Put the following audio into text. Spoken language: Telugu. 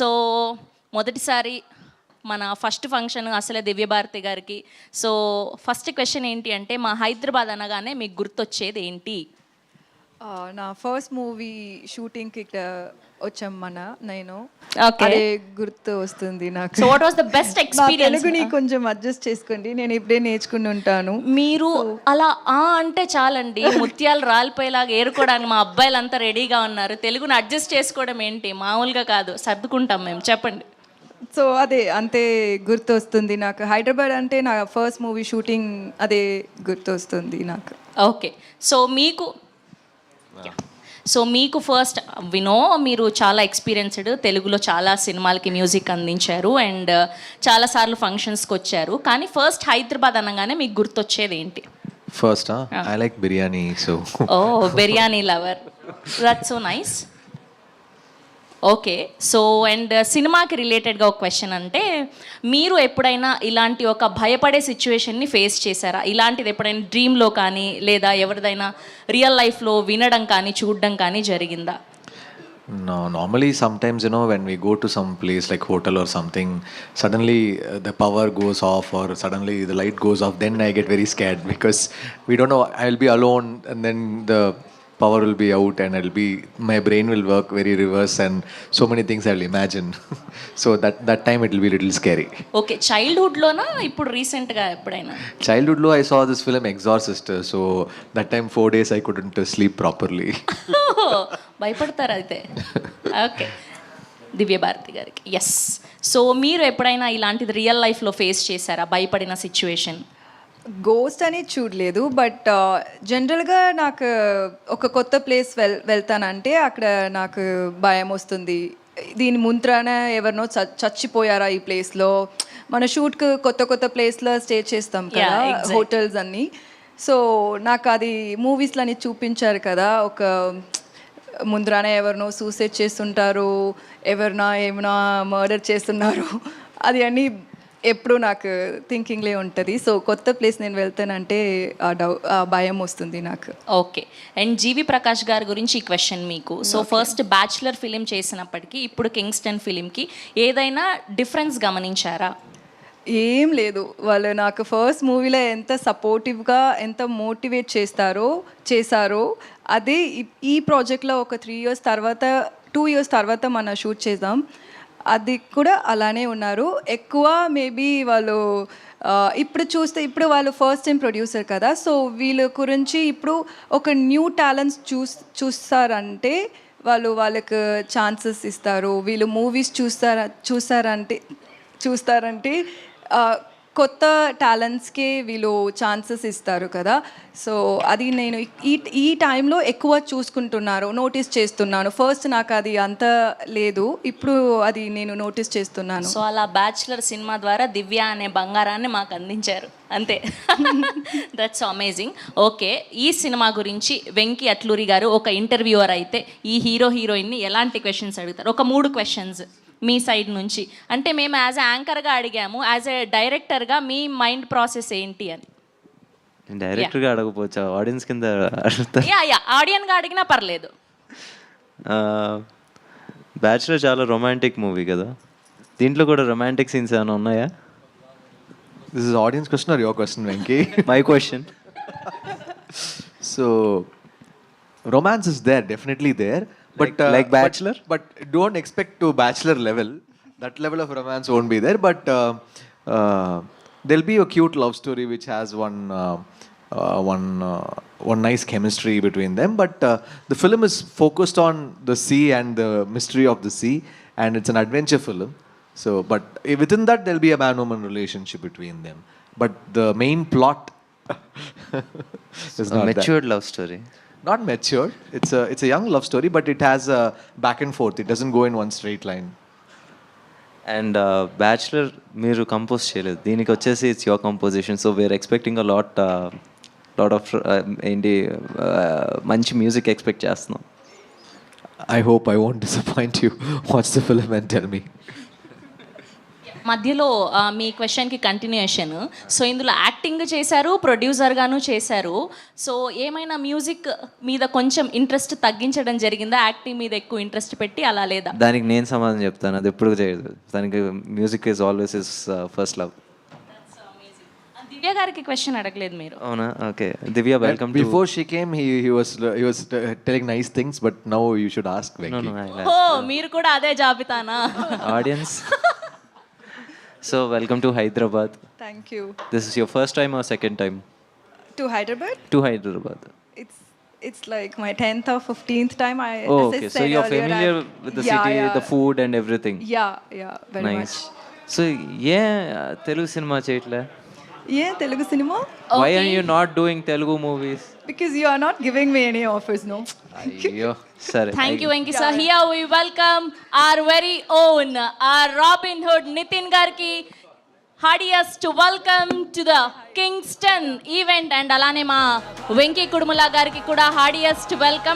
సో మొదటిసారి మన ఫస్ట్ ఫంక్షన్ అసలే దివ్యభారతి గారికి. సో ఫస్ట్ క్వశ్చన్ ఏంటి అంటే, మా హైదరాబాద్ అనగానే మీకు గుర్తొచ్చేది ఏంటి? నా ఫస్ట్ మూవీ షూటింగ్కి ఇక్కడ వచ్చాం నేను Okay. అదే గుర్తు వస్తుంది నాకు. So what was the best experience? తెలుగుని కొంచెం అడ్జస్ట్ చేసుకోండి, నేను ఇప్పుడే నేర్చుకుని ఉంటాను. మీరు అలా అంటే చాలండి, ముత్యాలు రాలిపోయేలాగా ఏరుకోవడానికి మా అబ్బాయిలంతా రెడీగా ఉన్నారు. తెలుగుని అడ్జస్ట్ చేసుకోవడం ఏంటి, మామూలుగా కాదు, సర్దుకుంటాం మేము. చెప్పండి. సో అదే అంతే గుర్తు వస్తుంది నాకు. హైదరాబాద్ అంటే నా ఫస్ట్ మూవీ షూటింగ్ అదే గుర్తు వస్తుంది నాకు. ఓకే. సో మీకు ఫస్ట్ వినో, మీరు చాలా ఎక్స్పీరియన్స్డ్, తెలుగులో చాలా సినిమాలకి మ్యూజిక్ అందించారు అండ్ చాలాసార్లు ఫంక్షన్స్కి వచ్చారు. కానీ ఫస్ట్ హైదరాబాద్ అనగానే మీకు గుర్తొచ్చేది ఏంటి? First, I like biryani, so. Oh, biryani lover, that's so nice. Okay. So and సినిమాకి రిలేటెడ్గా ఒక క్వశ్చన్ అంటే, మీరు ఎప్పుడైనా ఇలాంటి ఒక భయపడే సిచ్యువేషన్ని ఫేస్ చేశారా? ఇలాంటిది ఎప్పుడైనా డ్రీమ్లో కానీ లేదా ఎవరిదైనా రియల్ లైఫ్లో వినడం కానీ చూడడం కానీ జరిగిందా? No, normally sometimes, when we go to some place like hotel or something, suddenly the power goes off or suddenly the light goes off, then I get very scared because we don't know, I'll be alone and then the power will be out and my brain will work very reverse and so many things I'll imagine. So that time it will be a little scary. Okay. చైల్డ్హుడ్లోనా ఇప్పుడు రీసెంట్గా ఎప్పుడైనా? Childhood low, I saw this film Exorcist, so that time 4 days I couldn't sleep properly. భయపడతారు అయితే. ఓకే. దివ్యభారతి గారికి ఎస్. సో మీరు ఎప్పుడైనా ఇలాంటిది రియల్ లైఫ్లో ఫేస్ చేశారా, భయపడిన సిచ్యువేషన్? గోస్ట్ అని చూడలేదు, బట్ జనరల్గా నాకు ఒక కొత్త ప్లేస్ వెళ్తానంటే అక్కడ నాకు భయం వస్తుంది. దీని ముంత్రాన ఎవరినో చచ్చిపోయారా ఈ ప్లేస్లో. మన షూట్కి కొత్త కొత్త ప్లేస్లో స్టే చేస్తాం కదా, హోటల్స్ అన్నీ. సో నాకు అది మూవీస్లో అని చూపించారు కదా, ఒక ముందరానే ఎవరినో సూసైడ్ చేస్తుంటారు, ఏమైనా మర్డర్ చేస్తున్నారు, అది అన్నీ ఎప్పుడు నాకు థింకింగ్లే ఉంటుంది. సో కొత్త ప్లేస్ నేను వెళ్తానంటే ఆ భయం వస్తుంది నాకు. ఓకే. అండ్ జీవి ప్రకాష్ గారి గురించి ఈ క్వశ్చన్ మీకు. సో ఫస్ట్ బ్యాచులర్ ఫిలిం చేసినప్పటికీ ఇప్పుడు కింగ్స్టన్ ఫిలింకి ఏదైనా డిఫరెన్స్ గమనించారా? ఏం లేదు. వాళ్ళు నాకు ఫస్ట్ మూవీలో ఎంత సపోర్టివ్గా ఎంత మోటివేట్ చేశారో అదే ఈ ప్రాజెక్ట్లో ఒక 2 ఇయర్స్ తర్వాత మనం షూట్ చేద్దాం, అది కూడా అలానే ఉన్నారు. ఎక్కువ మేబీ వాళ్ళు ఇప్పుడు వాళ్ళు ఫస్ట్ టైం ప్రొడ్యూసర్ కదా, సో వీళ్ళ గురించి ఇప్పుడు ఒక న్యూ టాలెంట్స్ చూస్తారంటే వాళ్ళకి ఛాన్సెస్ ఇస్తారు. వీళ్ళు మూవీస్ చూస్తారంటే కొత్త టాలెంట్స్కే వీళ్ళు ఛాన్సెస్ ఇస్తారు కదా. సో అది నేను ఈ టైంలో ఎక్కువ నోటీస్ చేస్తున్నాను. ఫస్ట్ నాకు అది అంత లేదు, ఇప్పుడు అది నేను నోటీస్ చేస్తున్నాను. సో అలా బ్యాచులర్ సినిమా ద్వారా దివ్య అనే బంగారాన్ని మాకు అందించారు అంతే. That's amazing. ఓకే. ఈ సినిమా గురించి వెంకీ అట్లూరి గారు ఒక ఇంటర్వ్యూవర్ అయితే ఈ హీరోయిన్ని ఎలాంటి క్వశ్చన్స్ అడుగుతారు? ఒక 3 క్వశ్చన్స్ మీ సైడ్ నుంచి. అంటే మేము యాజ్ ఎ యాంకర్గా అడిగాము, యాజ్ ఎ డైరెక్టర్గా మీ మైండ్ ప్రాసెస్ ఏంటి అని. డైరెక్టర్గా అడగపోవచ్చా, ఆడియన్స్ కింద అడుగుతారు? ఆడియన్గా అడిగినా పర్లేదు. బ్యాచులర్ చాలా రొమాంటిక్ మూవీ కదా, దీంట్లో కూడా రొమాంటిక్ సీన్స్ ఏమైనా ఉన్నాయా? This is audience question or your question, Venki? My question. So romance is there, definitely there. But like Bachelor? But don't expect to Bachelor level. That level of romance won't be there. But there'll be a cute love story which has one nice chemistry between them. But the film is focused on the sea and the mystery of the sea, and it's an adventure film. So, but within that there'll be a man-woman relationship between them. But the main plot is not matured love story. Not matured. It's a young love story, but it has a back and forth. It doesn't go in one straight line. And bachelor మీరు కంపోజ్ చేయలేదు, దీనికి వచ్చేసి it's your composition. So we are expecting a lot of మంచి మ్యూజిక్ ఎక్స్పెక్ట్ చేస్తున్నాం. I hope I won't disappoint you. Watch the film and tell me. మధ్యలో మీ క్వశ్చన్కి కంటిన్యూషన్. సో ఇందులో యాక్టింగ్ చేశారు, ప్రొడ్యూసర్గాను చేశారు. సో ఏమైనా మ్యూజిక్ మీద కొంచెం ఇంట్రెస్ట్ తగ్గించడం జరిగిందా? యాక్టింగ్ మీద ఎక్కువ ఇంట్రెస్ట్ పెట్టి అలా లేదా? దానికి నేను సమాధానం చెప్తాను, అది ఎప్పుడు చేయదు. దానికి music is always his first love. Divya గారికి క్వశ్చన్ అడగలేదు మీరు. అవునా? Okay Divya, welcome to. Before she came, he was telling nice things, but now you should ask No, Venki. no, ఓ మీరు కూడా అదే జాబితానా? audience. So welcome to Hyderabad. Thank you. This is your first time or second time to Hyderabad. to Hyderabad? It's like my 10th or 15th time. Oh, as I okay. So said you're earlier, familiar I'm- with the Yeah, city, yeah. the food and everything. Yeah, very Nice. much. So Telugu cinema చేయట్లే? Yeah, Telugu cinema? Why are you not doing Telugu movies? Because you are not giving me any offers, no? అయ్యో సరే. Thank you, Venki sir. Here we welcome our very own, our Robin Hood Nitin Garki. Heartiest to welcome to the Kingston event. And alane ma Venki Kudumula Garki kuda heartiest welcome.